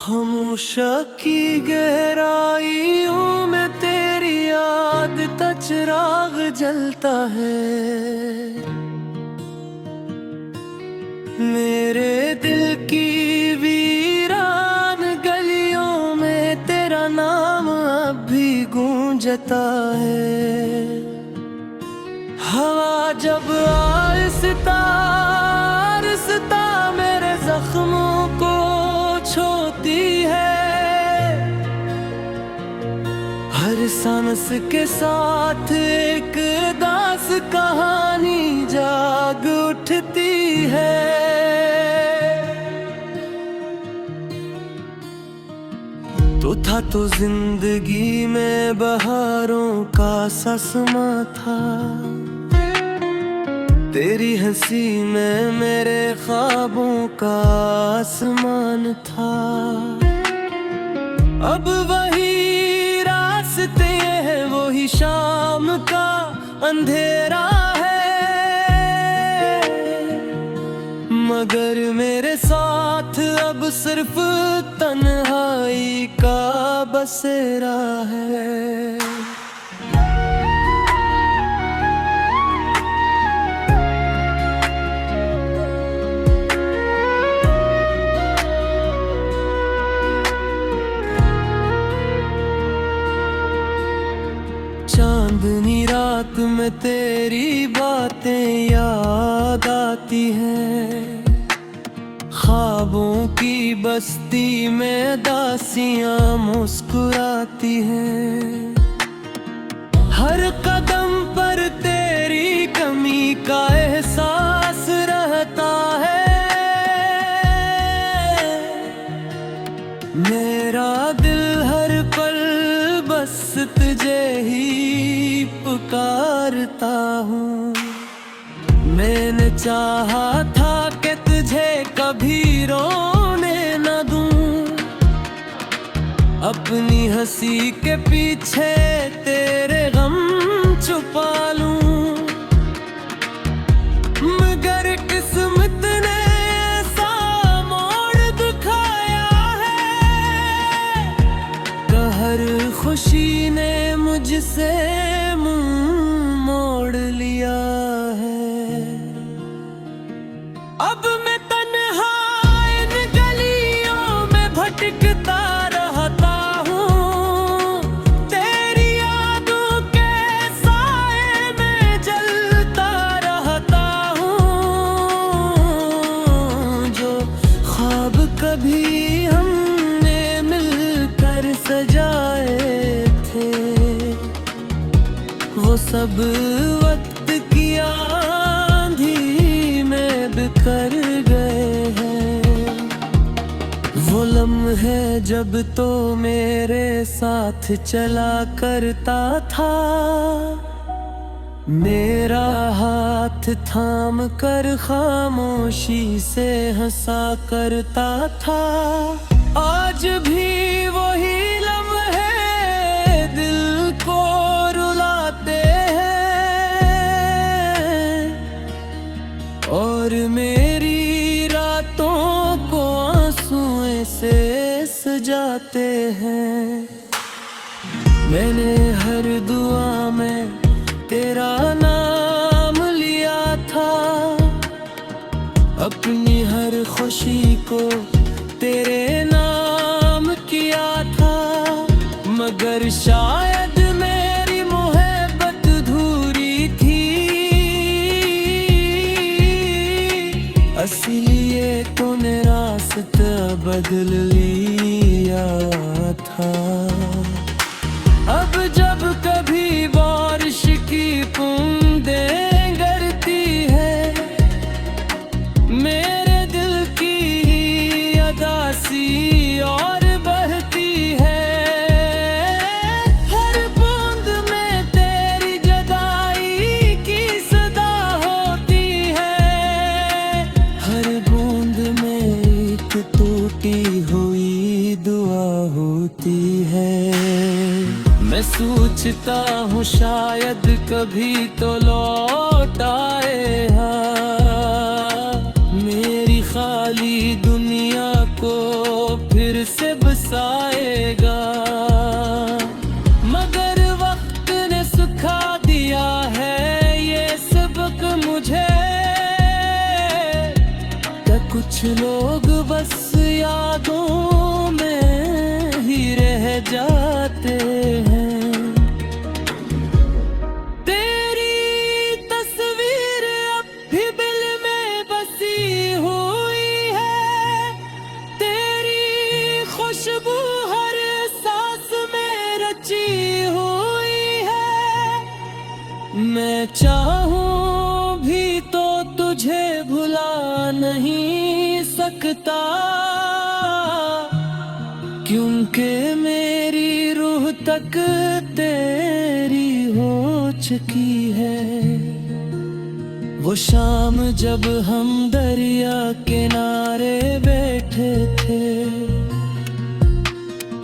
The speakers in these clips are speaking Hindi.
खामोशा की गहराइयों में तेरी याद का चिराग जलता है। मेरे दिल की वीरान गलियों में तेरा नाम अब भी गूंजता है। हवा जब आहिस्ता आहिस्ता मेरे जख्मों को छूती है, हर सांस के साथ एक दास कहानी जाग उठती है। तो था तो जिंदगी में बहारों का ससमा था, तेरी हंसी में मेरे ख्वाबों का आसमान था। अब वही रास्ते हैं, वही शाम का अंधेरा है, मगर मेरे साथ अब सिर्फ तन्हाई का बसेरा है। चांदनी रात में तेरी बातें याद आती हैं, ख्वाबों की बस्ती में दासियां मुस्कुराती हैं। हर कदम पर तेरी कमी का एहसास रहता है, मेरा दिल हर पल बस तुझे ही पुकारता हूँ। मैंने चाहा था कि तुझे कभी रोने न दूँ, अपनी हंसी के पीछे तेरे गम छुपा लूँ, मगर किस्मत ने ऐसा मोड़ दिखाया है, कहर खुशी ने मुझसे मुंह मोड़ लिया है। अब मैं तन्हा इन गलियों में भटकता रहता हूँ, तेरी यादों के साए में जलता रहता हूँ। जो ख्वाब कभी हमने मिलकर सजाए थे, वो सब वक्त की आंधी में बिखर गए हैं। वो लम्हे जब तो मेरे साथ चला करता था, मेरा हाथ थाम कर खामोशी से हंसा करता था। आज भी वही लम्हे दिल को रुलाते और मेरी रातों को आंसुओं से सजाते हैं। मैंने हर दुआ में तेरा नाम लिया था, अपनी हर खुशी को तेरे नाम किया था, मगर शायद मेरी मोहब्बत धूरी थी, इसलिए तूने रास्ता बदल लिया था। अब जब कभी बारिश की बूंदें गिरती है, मेरे दिल की अदासी और बहती है, हर बूंद में तेरी जुदाई की सदा होती है, हर बूंद में एक टूटी हुई दुआ होती है। मैं सोचता हूँ शायद कभी तो लौट आए हाँ, मेरी खाली दुनिया को फिर से बसाएगा। मगर वक्त ने सिखा दिया है ये सबक मुझे, कि कुछ लोग बस यादों में ही रह जाते हैं। खुशबू हर सांस में रची हुई है। मैं चाहूं भी तो तुझे भुला नहीं सकता, क्योंकि मेरी रूह तक तेरी हो चुकी है। वो शाम जब हम दरिया किनारे बैठे थे,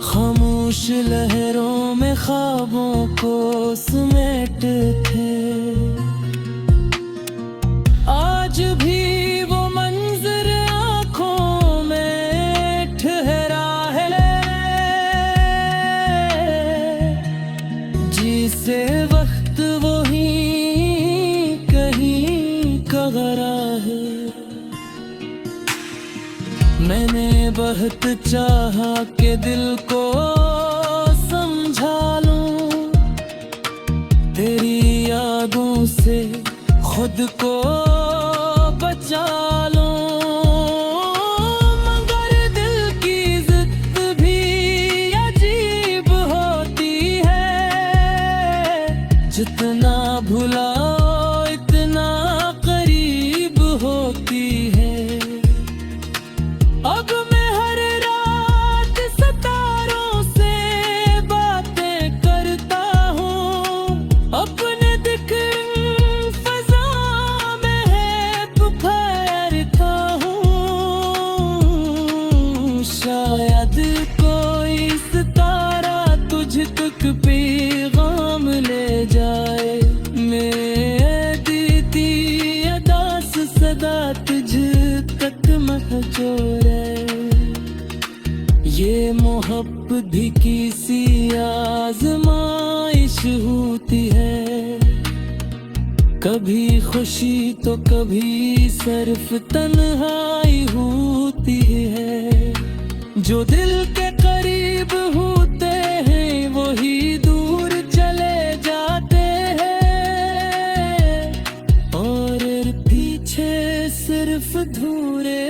खामोश लहरों में ख्वाबों को समेटे थे। आज भी वो मंजर आँखों में ठहरा है, जिसे वक्त वो ही कहीं का गरा है। मैंने बहुत चाहा कि दिल को समझा लूं, तेरी यादों से खुद को बचा लूं। मगर दिल की जिद भी अजीब होती है, जितना भुलाओ इतना करीब होती है। अब मैं हर रात सितारों से बातें करता हूँ, अपने दिल फजा में है पुकारता हूँ। शायद कोई सितारा तुझ तक पैगाम ले जाए, मैं देती अदास सदा तुझ तक महजूर है। ये मोहब्बत भी किसी आजमाइश होती है, कभी खुशी तो कभी सिर्फ तन्हाई होती है। जो दिल के करीब होते हैं वही दूर चले जाते हैं, और पीछे सिर्फ धूरे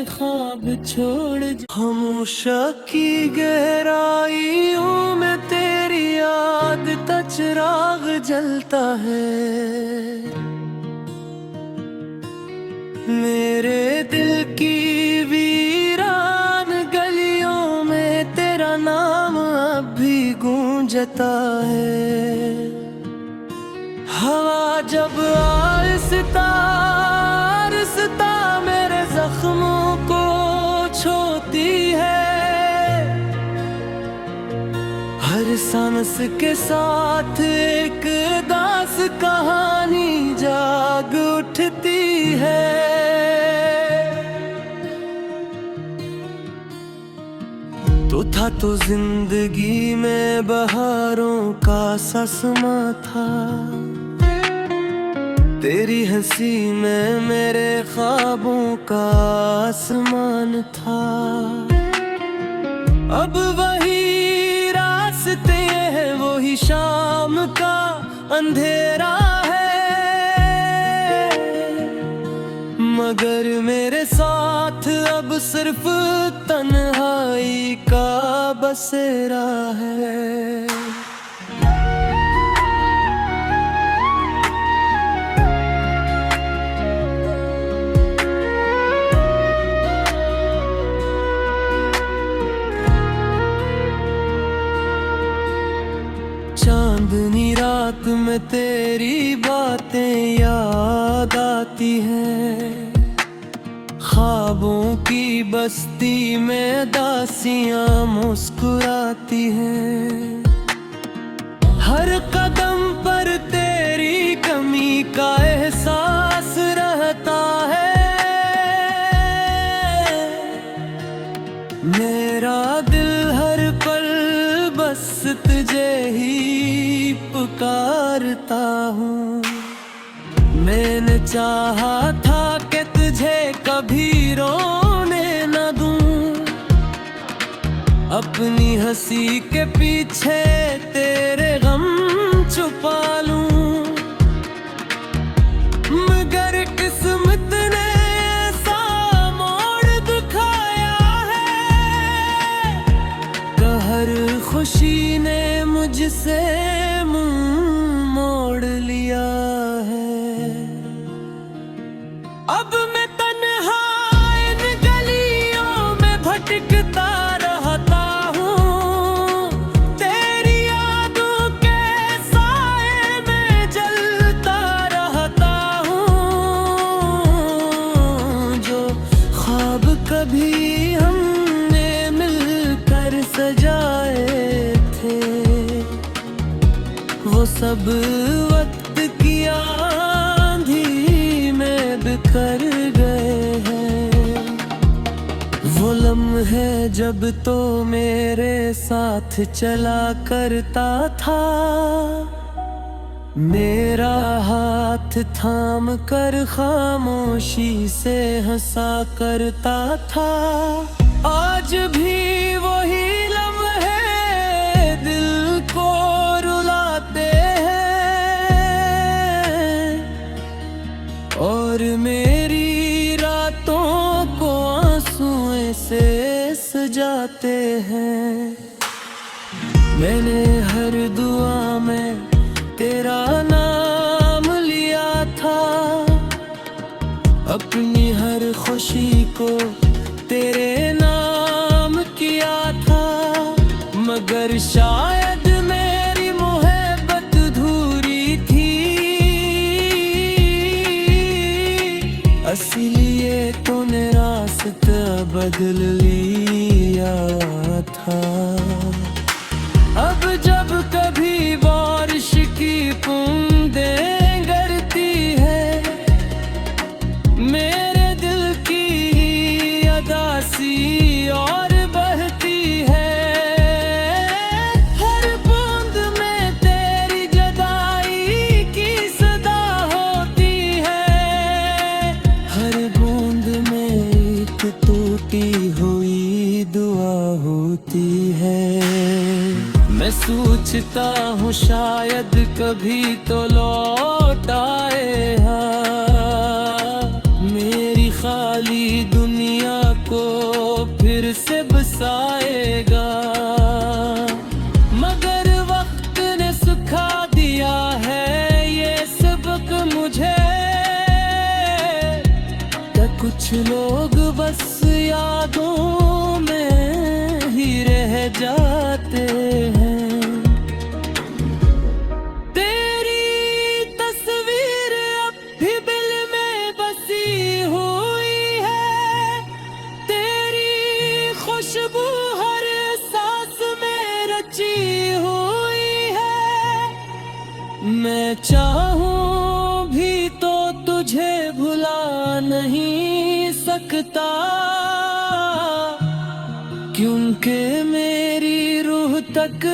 ख्वाब छोड़। खामोशा की गहराइयों में तेरी याद का चिराग जलता है। मेरे दिल की वीरान गलियों में तेरा नाम अब भी गूंजता है। हवा जब आहिस्ता आहिस्ता मेरे जख्मों को छूती है, हर सांस के साथ एक दास कहानी जाग उठती है। तो था तो जिंदगी में बहारों का ससमा था, तेरी हंसी में मेरे ख्वाबों का आसमान था। अब वही रास्ते हैं वही शाम का अंधेरा है, मगर मेरे साथ अब सिर्फ तन्हाई का बसेरा है। चांदनी रात में तेरी बातें याद आती हैं, ख्वाबों की बस्ती में दासियां मुस्कुराती हैं। हर कदम पर तेरी कमी का एहसास रहता है। मेरा दिल बस तुझे ही पुकारता हूँ। मैंने चाहा था कि तुझे कभी रोने न दूं, अपनी हंसी के पीछे तेरे गम छुपा लूं। मगर किस्मत ने ऐसा मोड़ दिखाया है, कहर खुशी ने मुझसे मुंह मोड़ लिया है। अब मैं तन्हा इन गलियों में भटकता रहता हूँ, तेरी यादों के साए में जलता रहता हूँ। जो ख्वाब कभी हमने मिलकर सजाए थे, वो सब वक्त की आंधी में बिखर गए हैं। वो लम्हे जब तो मेरे साथ चला करता था, मेरा हाथ थाम कर खामोशी से हंसा करता था। आज भी वही लम्हे दिल को रुलाते और मेरी रातों को आंसुओं से सजाते हैं। मैंने हर दुआ में तेरा नाम लिया था, अपनी हर खुशी को तेरे नाम किया था। मगर शायद मेरी मोहब्बत धूरी थी, इसलिए तूने रास्ता बदल लिया था। अब जब कभी बारिश की बूंदें गिरती है, मेरे दिल की अदासी और बहती है। हर बूंद में तेरी जुदाई की सदा होती है, हर बूंद में एक टूटी हुई दुआ होती है। मैं सोचता हूँ शायद कभी तो लौट आएगा, मेरी खाली दुनिया को फिर से बसाएगा। मगर वक्त ने सिखा दिया है ये सबक मुझे, कि कुछ लोग बस यादों में ही रह जाते हैं। तेरी तस्वीर अब भी दिल में बसी हुई है, तेरी खुशबू हर सांस में रची हुई है। मैं चाहूं भी तो तुझे भुला नहीं सकता, क्योंकि मेरी रूह तक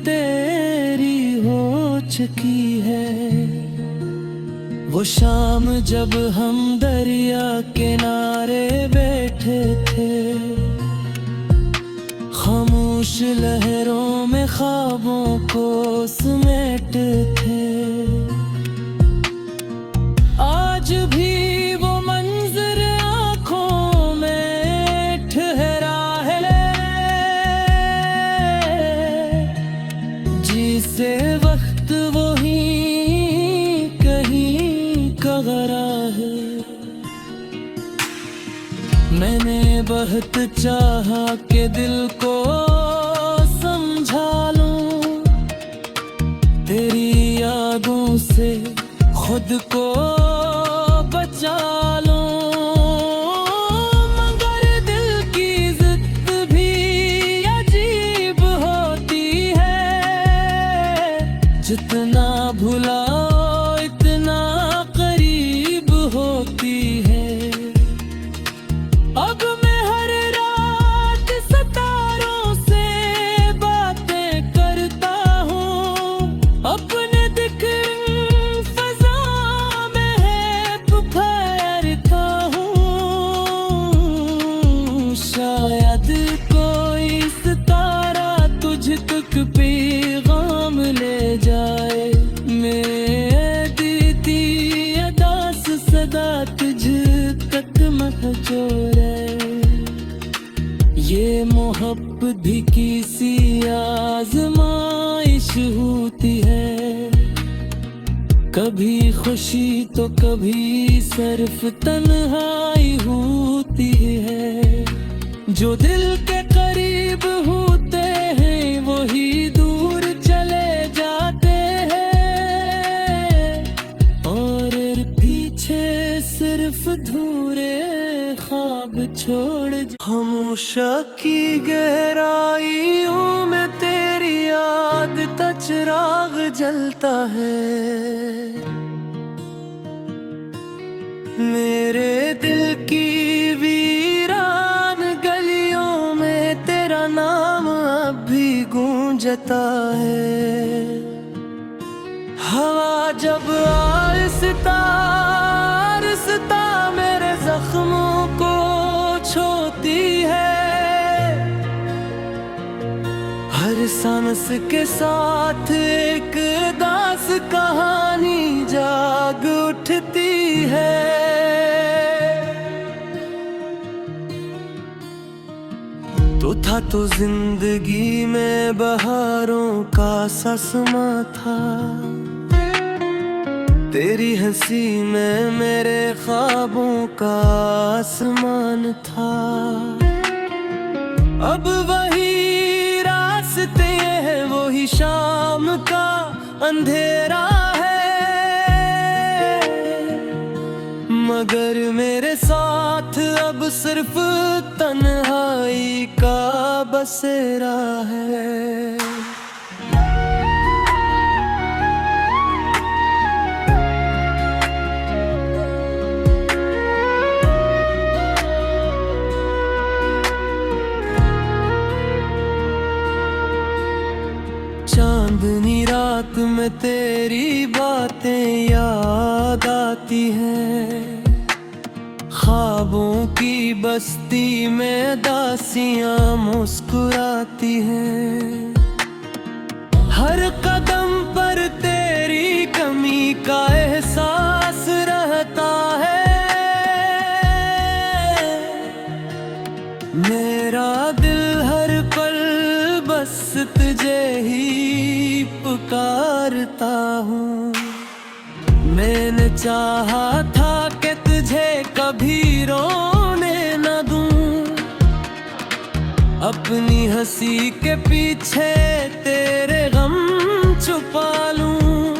तेरी हो चुकी है। वो शाम जब हम दरिया किनारे बैठे थे, खामोश लहरों में ख्वाबों को समेटे थे। आज भी वो मंजर आँखों में ठहरा है, जिसे वक्त वो ही कहीं कगरा है। मैंने बहुत चाहा कि दिल को समझा लूं, तेरी यादों से खुद को बचा लूं। मगर दिल की जिद भी अजीब होती है, जितना भुलाओ इतना करीब होती है। अब मैं हर रात सितारों से बातें करता पैगाम ले जाए। मैं देती अदास सदा तुझ तक महजूर है। ये मोहब्बत भी किसी आजमाइश होती है, कभी खुशी तो कभी सिर्फ तन्हाई होती है। जो दिल के करीब होते हैं वही दूर चले जाते हैं, और पीछे सिर्फ धूरे ख्वाब छोड़। खामोशा की गहराइयों में तेरी याद का चिराग जलता है। मेरे दिल की वीरान गलियों में तेरा नाम अब भी गूंजता है। हवा जब आहिस्ता आहिस्ता मेरे जख्मों को छूती है, हर सांस के साथ एक दास कहानी जाग उठती है। तो था तो जिंदगी में बहारों का समा था, तेरी हंसी में मेरे ख्वाबों का आसमान था। अब वही रास्ते हैं वही शाम का अंधेरा है, मगर मेरे साथ अब सिर्फ तन्हाई का बसेरा है। चांदनी रात में तेरी बातें याद आती हैं, ख्वाबों की बस्ती में दासियां मुस्कुराती हैं। हर कदम पर तेरी कमी का एहसास रहता है, मेरा दिल हर पल बस तुझे ही पुकारता हूँ। मैंने चाहा था कि तुझे कभी रोने न दूं, अपनी हंसी के पीछे तेरे गम छुपा लूं,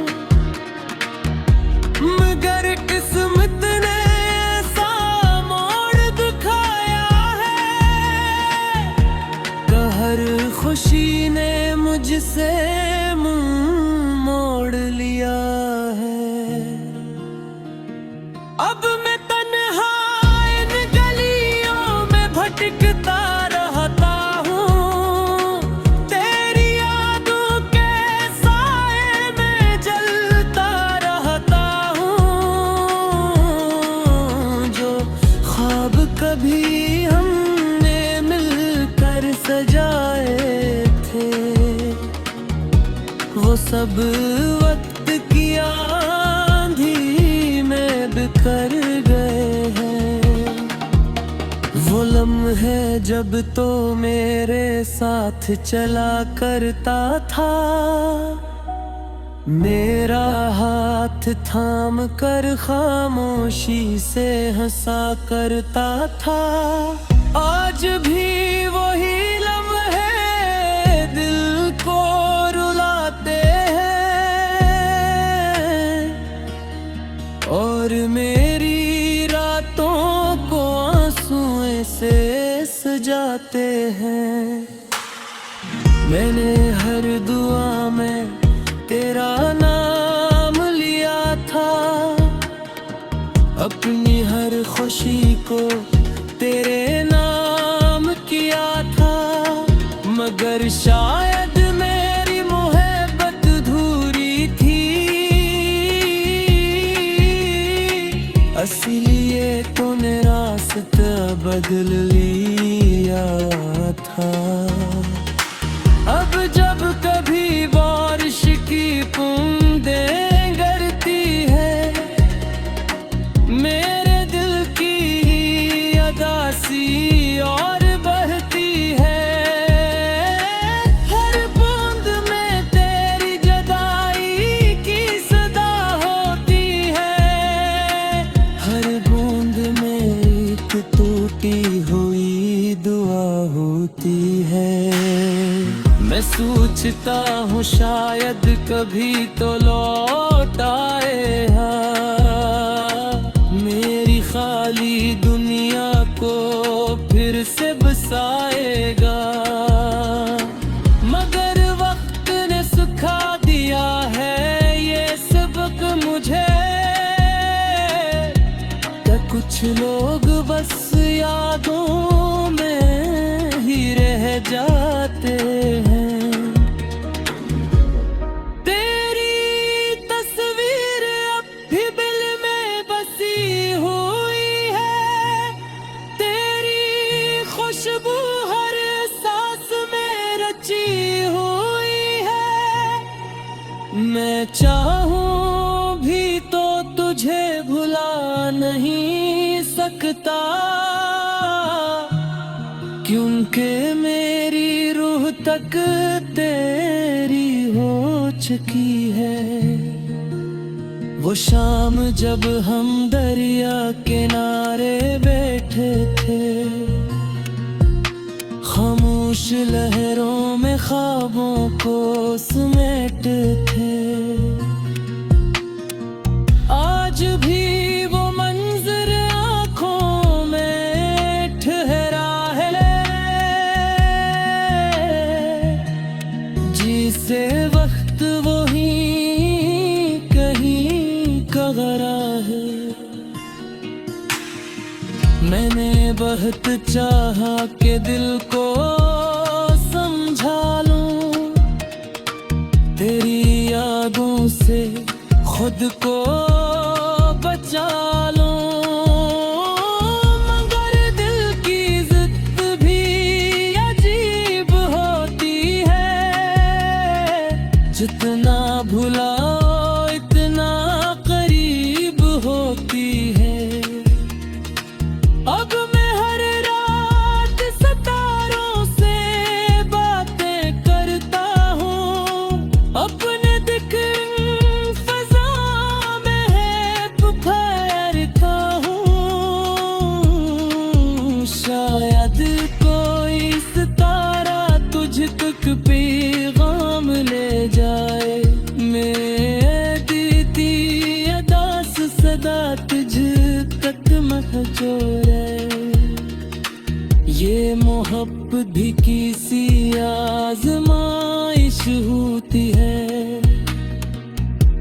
मगर किस्मत ने ऐसा मोड़ दिखाया है, कहर खुशी ने मुझसे मुंह मोड़ लिया है। अब मैं तन्हा इन गलियों में भटकता रहता हूँ, तेरी यादों के साए में जलता रहता हूँ। जो ख्वाब कभी हमने मिलकर सजाए थे, वो सब वक्त की आंधी में बिखर गए हैं। वो लम्हे जब तो मेरे साथ चला करता था, मेरा हाथ थाम कर खामोशी से हंसा करता था। आज भी वही लम्हे दिल को रुलाते और मेरी रातों को आंसुओं से सजाते हैं। मैंने हर दुआ में तेरा नाम लिया था, अपनी हर खुशी को तेरे नाम किया था, मगर शायद मेरी मोहब्बत धूरी थी, इसलिए तूने रास्ता बदल लिया था। अब जब की बूंदें गिरती है, मेरे दिल की अदासी और बहती है। हर बूंद में तेरी जुदाई की सदा होती है, हर बूंद में एक टूटी हुई दुआ होती है। मैं सोचता हूँ शायद कभी तो लौट आएगा, मेरी खाली दुनिया को फिर से बसाएगा। मगर वक्त ने सिखा दिया है ये सबक मुझे, कि कुछ लोग बस यादों में ही रह जाते हैं। तेरी तस्वीर अब भी दिल में बसी हुई है, तेरी खुशबू हर सांस में रची हुई है। मैं चाहूं भी तो तुझे भुला नहीं सकता, क्योंकि मेरी रूह तक तेरी हो चुकी है। वो शाम जब हम दरिया किनारे बैठे थे, खामोश लहरों में ख्वाबों को समेटे थे। आज भी वो मंजर आँखों में ठहरा है, जिसे वक्त वही कहीं कगरा है। मैंने बहुत चाहा कि दिल को समझा लूं, तेरी यादों से खुद को बचा लूं। मगर दिल की जिद भी अजीब होती है, जितना भुलाओ इतना करीब होती है। अब मैं हर रात सितारों से बातें करता हूँ, अपने दिख फजा में है पुकारता हूँ। शायद कोई सितारा तुझ तक पैगाम ले जाए, मैं देती अदास सदा तुझ तक महजूर है। ये मोहब्बत भी किसी आजमाइश होती है,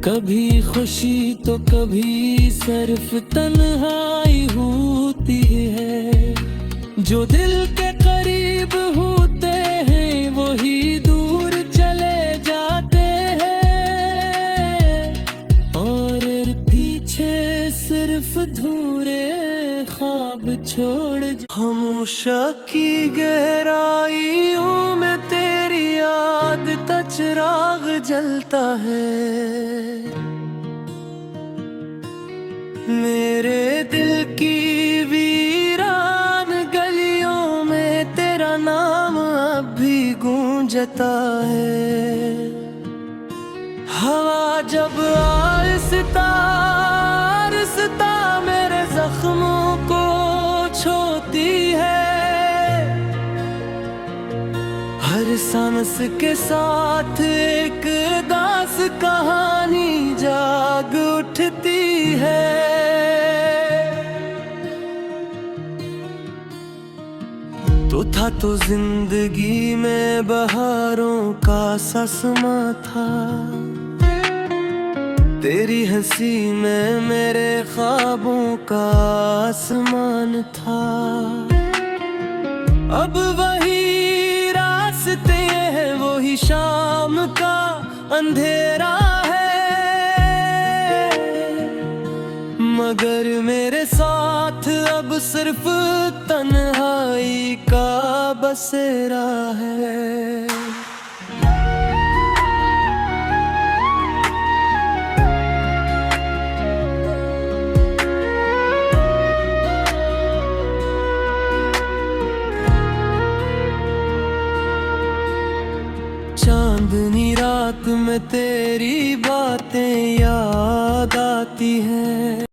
कभी खुशी तो कभी सिर्फ तन्हाई होती है। जो दिल के करीब होते हैं वही दूर चले जाते हैं, और पीछे सिर्फ धूरे ख्वाब छोड़। खामोशा की गहराइयों में तेरी याद का चिराग जलता है, मेरे दिल की वीरान गलियों में तेरा नाम अब भी गूंजता है। हवा जब आहिस्ता आहिस्ता मेरे जख्मों को छूती है, हर सांस के साथ एक दास कहानी जाग उठती है। तो था तो जिंदगी में बहारों का समा था, तेरी हंसी में मेरे ख्वाबों का आसमान था। अब वही रास्ते हैं वही शाम का अंधेरा है, मगर मेरे साथ अब सिर्फ तन्हाई का बसेरा है। चांदनी रात में तेरी बातें याद आती हैं।